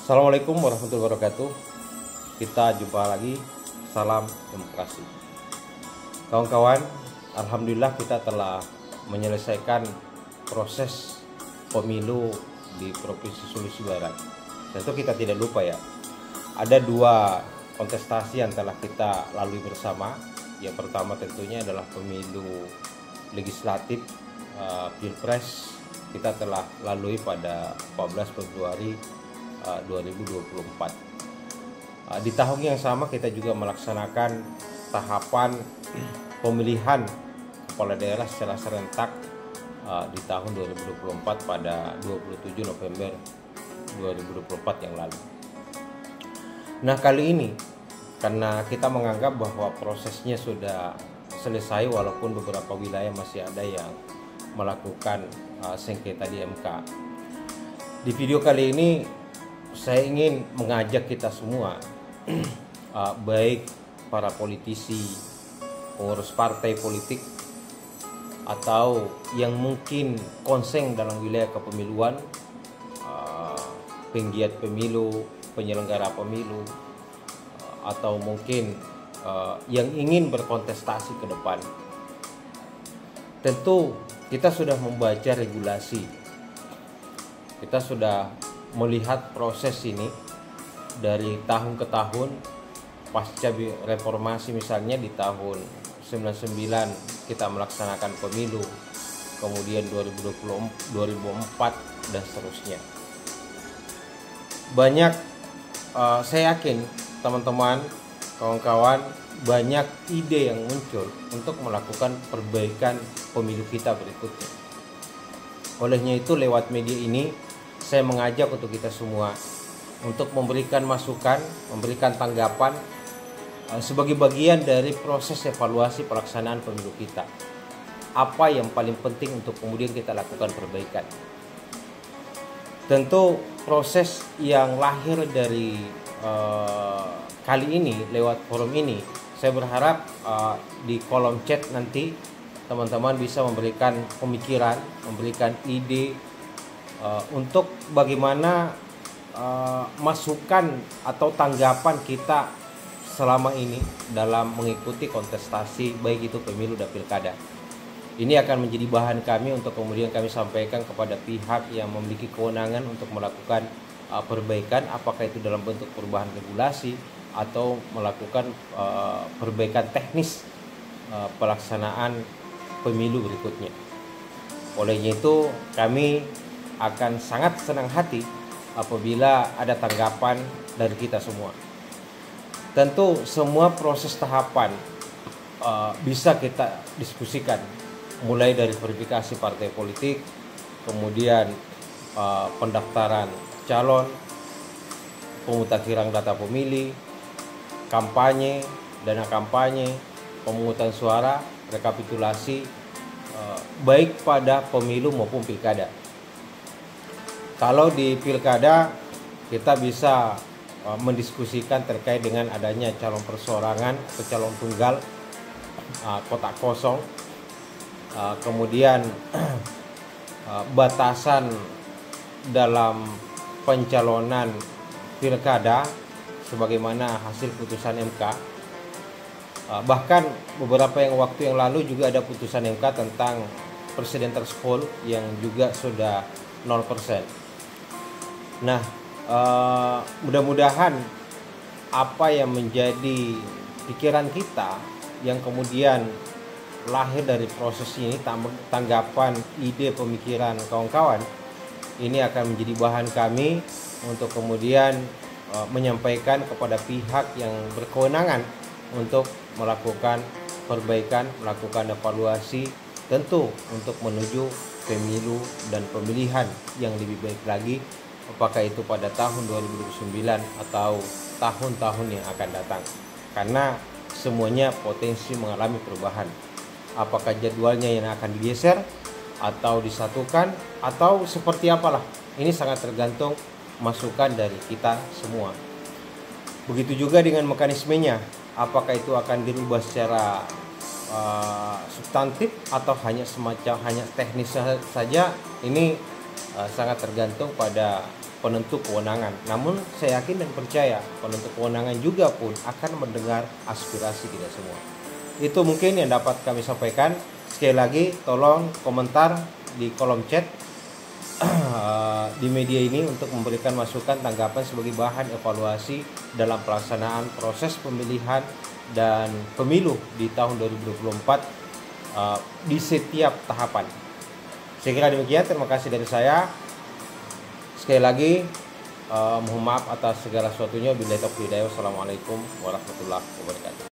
Assalamualaikum warahmatullahi wabarakatuh. Kita jumpa lagi. Salam demokrasi. Kawan-kawan, alhamdulillah kita telah menyelesaikan proses pemilu di Provinsi Sulawesi Barat. Tentu kita tidak lupa ya, ada dua kontestasi yang telah kita lalui bersama. Yang pertama tentunya adalah pemilu legislatif Pilpres, kita telah lalui pada 14 Februari 2024. Di tahun yang sama kita juga melaksanakan tahapan pemilihan kepala daerah secara serentak di tahun 2024 pada 27 November 2024 yang lalu. Nah, kali ini karena kita menganggap bahwa prosesnya sudah selesai, walaupun beberapa wilayah masih ada yang melakukan sengketa di MK. Di video kali ini saya ingin mengajak kita semua, baik para politisi, pengurus partai politik, atau yang mungkin konseng dalam wilayah kepemiluan, penggiat pemilu, penyelenggara pemilu, atau mungkin yang ingin berkontestasi ke depan. Tentu kita sudah membaca regulasi, kita sudah melihat proses ini dari tahun ke tahun. Pasca reformasi misalnya di tahun 99 kita melaksanakan pemilu, kemudian 2004 dan seterusnya. Banyak, saya yakin teman-teman, kawan-kawan, banyak ide yang muncul untuk melakukan perbaikan pemilu kita berikutnya. Olehnya itu, lewat media ini saya mengajak untuk kita semua untuk memberikan masukan, memberikan tanggapan sebagai bagian dari proses evaluasi pelaksanaan pemilu kita. Apa yang paling penting untuk kemudian kita lakukan perbaikan. Tentu proses yang lahir dari kali ini lewat forum ini, saya berharap di kolom chat nanti teman-teman bisa memberikan pemikiran, memberikan ide untuk bagaimana masukan atau tanggapan kita selama ini dalam mengikuti kontestasi, baik itu pemilu dan pilkada. Ini akan menjadi bahan kami untuk kemudian kami sampaikan kepada pihak yang memiliki kewenangan untuk melakukan perbaikan, apakah itu dalam bentuk perubahan regulasi atau melakukan perbaikan teknis pelaksanaan pemilu berikutnya. Olehnya itu, kami akan sangat senang hati apabila ada tanggapan dari kita semua. Tentu semua proses tahapan bisa kita diskusikan, mulai dari verifikasi partai politik, kemudian pendaftaran calon, pemutakhiran data pemilih, kampanye, dana kampanye, pemungutan suara, rekapitulasi, baik pada pemilu maupun pilkada. Kalau di pilkada kita bisa mendiskusikan terkait dengan adanya calon perseorangan atau calon tunggal, kotak kosong, kemudian batasan dalam pencalonan pilkada sebagaimana hasil putusan MK. Bahkan beberapa waktu yang lalu juga ada putusan MK tentang presiden threshold yang juga sudah 0%. Nah, mudah-mudahan apa yang menjadi pikiran kita yang kemudian lahir dari proses ini, tanggapan, ide, pemikiran kawan-kawan, ini akan menjadi bahan kami untuk kemudian menyampaikan kepada pihak yang berkewenangan untuk melakukan perbaikan, melakukan evaluasi, tentu untuk menuju pemilu dan pemilihan yang lebih baik lagi, apakah itu pada tahun 2029 atau tahun-tahun yang akan datang. Karena semuanya potensi mengalami perubahan. Apakah jadwalnya yang akan digeser atau disatukan atau seperti apalah, ini sangat tergantung masukan dari kita semua. Begitu juga dengan mekanismenya, apakah itu akan dirubah secara substantif atau hanya teknis saja, ini sangat tergantung pada penentu kewenangan. Namun saya yakin dan percaya penentu kewenangan juga pun akan mendengar aspirasi kita semua. Itu mungkin yang dapat kami sampaikan. Sekali lagi tolong komentar di kolom chat di media ini untuk memberikan masukan tanggapan sebagai bahan evaluasi dalam pelaksanaan proses pemilihan dan pemilu di tahun 2024 di setiap tahapan. Saya kira demikian, terima kasih dari saya. Sekali lagi mohon maaf atas segala sesuatunya. Wassalamualaikum warahmatullahi wabarakatuh.